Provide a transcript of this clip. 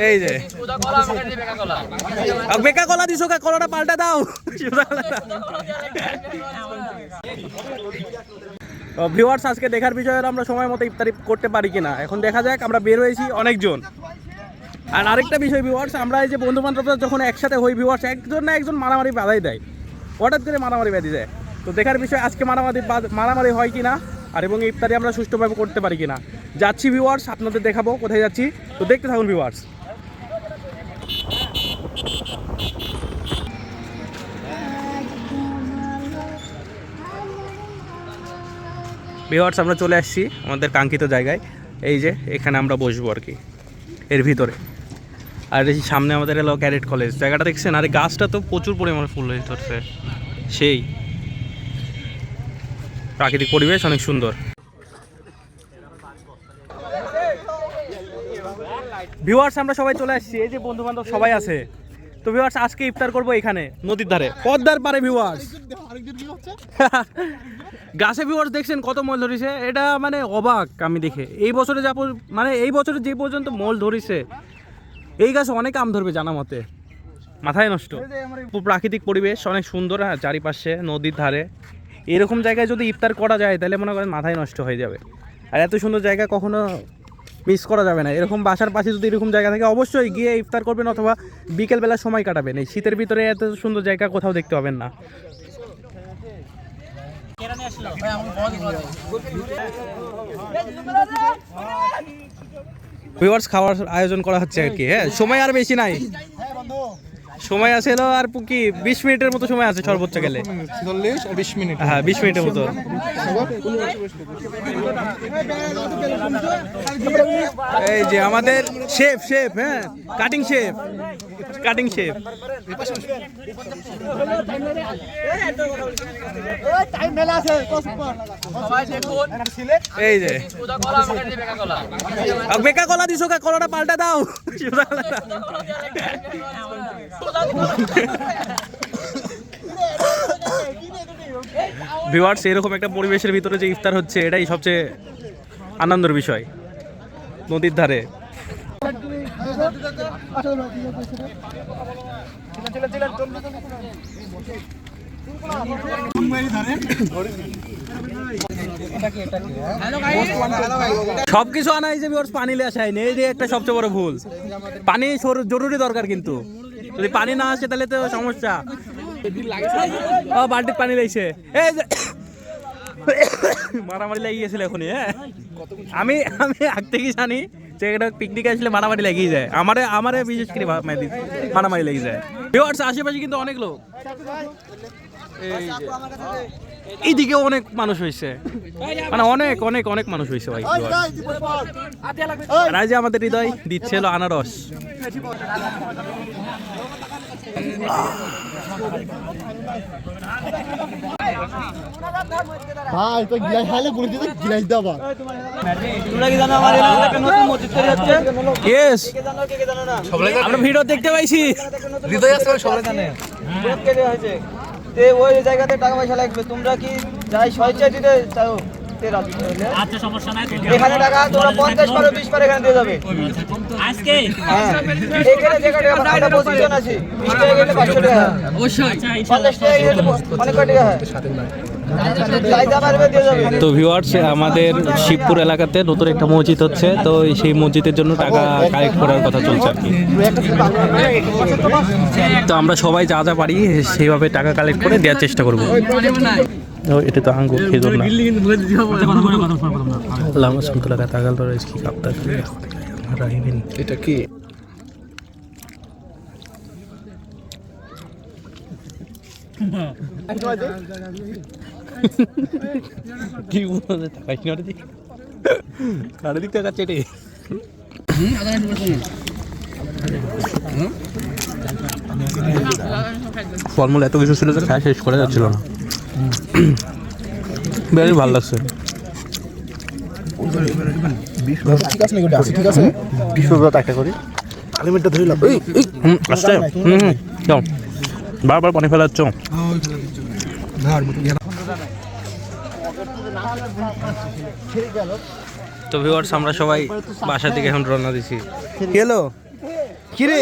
এই যে বেকা কলা দিছো, কলাটা পাল্টা দাও। ভিউয়ার্স, আজকে দেখার বিষয় আমরা সময় মতো ইফতারি করতে পারি কিনা এখন দেখা যাক। আমরা বের হয়েছি অনেকজন। আর আরেকটা বিষয় ভিউয়ার্স, আমরা এই যে বন্ধু বান্ধবরা যখন একসাথে হই ভিউয়ার্স, একজন না একজন মারামারি বাধাই দেয়, হঠাৎ করে মারামারি বেঁধে যায়। তো দেখার বিষয় আজকে মারামারি হয় কিনা, আর এবং ইফতারি আমরা সুষ্ঠুভাবে করতে পারি কিনা। যাচ্ছি ভিউয়ার্স, আপনাদের দেখাবো কোথায় যাচ্ছি, তো দেখতে থাকুন ভিউয়ার্স। ভিউয়ার্স, আমরা চলে আসছি আমাদের কাঙ্ক্ষিত জায়গায়। এই যে এখানে আমরা বসবো আর কি, এর ভিতরে। আর এই সামনে আমাদের এলো ক্যাডেট কলেজ, জায়গাটা দেখছেন। আর এই গাছটা তো প্রচুর পরিমাণে ফুল হয়ে ধরছে, সেই প্রাকৃতিক পরিবেশ অনেক সুন্দর। ভিউয়ার্স, আমরা সবাই চলে আসছি, এই যে বন্ধু বান্ধব সবাই আছে। তো ভিউয়ার্স, আজকে ইফতার করবো এখানে নদীর ধারে, পদ্মার পারে। ভিউয়ার্স, গাছে ভিউয়ার্স দেখছেন কত মল ধরেছে, এটা মানে অবাক আমি দেখে। এই বছরে এই বছরে যে পর্যন্ত মল ধরেছে, এই গাছ অনেক আম ধরবে জানা মতে, মাথায় নষ্ট। প্রাকৃতিক পরিবেশ অনেক সুন্দর, হ্যাঁ, চারিপাশে নদীর ধারে। এরকম জায়গায় যদি ইফতার করা যায় তাহলে মনে করেন মাথায় নষ্ট হয়ে যাবে। আর এত সুন্দর জায়গা কখনো মিস করা যাবে না। এরকম বাসার পাশে যদি এরকম জায়গা থাকে অবশ্যই গিয়ে ইফতার করবেন, অথবা বিকেলবেলা সময় কাটাবেন। এই শীতের ভিতরে এত সুন্দর জায়গা কোথাও দেখতে পাবেন না। ভিউয়ার্স, খাওয়ার আয়োজন করা হচ্ছে আর কি। হ্যাঁ, সময় আর বেশি নাই, সময় আছে আর কি 20 মিনিটের মতো সময় আছে সর্বোচ্চ গেলে, 20 মিনিট। হ্যাঁ, 20 মিনিটের মতো। এই যে আমাদের শেফ, হ্যাঁ, কাটিং শেফ। এই যে বেকা কলা দিছো, কলাটা পাল্টা দাও। ভিউয়ার্স, এরকম একটা পরিবেশের ভিতরে যে ইফতার হচ্ছে, এটাই সবচেয়ে আনন্দের বিষয়। নদীর ধারে সবকিছু আনা হয়েছে, পানি নিয়ে আসা হয়নি। এই যে একটা সবচেয়ে বড় ভুল, পানি জরুরি দরকার, কিন্তু যদি পানি না আসে তাহলে তো সমস্যা। বালতির পানি লাগছে, এই যে মারামারি লেগে গেছিল এখনই। হ্যাঁ, আমি আগ থেকেই জানি যে এটা পিকনিক আসলে মারামারি লেগেই যায়। আমারে বিশেষ করে মারামারি লেগে যায়। ভিউয়ার্স, আশেপাশে কিন্তু অনেক লোক, এইদিকে অনেক মানুষ হয়েছে, মানে অনেক অনেক অনেক মানুষ হয়েছে ভাই। আর যে আমাদের হৃদয় দিচ্ছে হলো আনারস। ভাই তো গিলাস খাইলে বলে দিতে গিলাস দাও। তোমরা কি জানো আমার এলাকায় একটা নতুন মসজিদ তৈরি হচ্ছে? ইয়েস, আমরা ভিডিও দেখতে পাইছি। হৃদয় আছে সবাই জানে, বহুত কেটে হয়েছে। তে ওই জায়গাতে টাকা পয়সা লাগবে, তোমরা কি যাই স্বেচ্ছায় দিতে চাও? আচ্ছা, সমস্যা নাই। এখানে টাকা তোমরা 50 পারে 20 পারে এখানে দিয়ে যাবে আজকে। হ্যাঁ, এখানে যেখানে আমরা পজিশন আছে 20 টাকা গেলে 500 টাকা অবশ্যই, 50 টাকা গেলে অনেক টাকা হয়। তো ভিউয়ার্স, আমাদের শিবপুর এলাকাতে নতুন একটা মসজিদ হচ্ছে, তো সেই মসজিদের জন্য টাকা কালেক্ট করার কথা চলছে আর কি। তো আমরা সবাই যা যা পারি সেইভাবে টাকা কালেক্ট করে দেওয়ার চেষ্টা করবো। এটা তো আঙ্গুর খেজুর না। এটা কি? ফলমূল এত কিছু ছিল যে খাওয়া শেষ করা যাচ্ছিল না। বেশ ভালো লাগছে। ঠিক আছে, ঠিক আছে, 20 টাকা করে আলিমিটটা ধরিলাম। আসছে, বারবার পানি ফেলাচ্ছ। তো ভিউয়ার্স আমরা সবাই বাসা থেকে এখন রওনা দিছি। কি হলো? কি রে?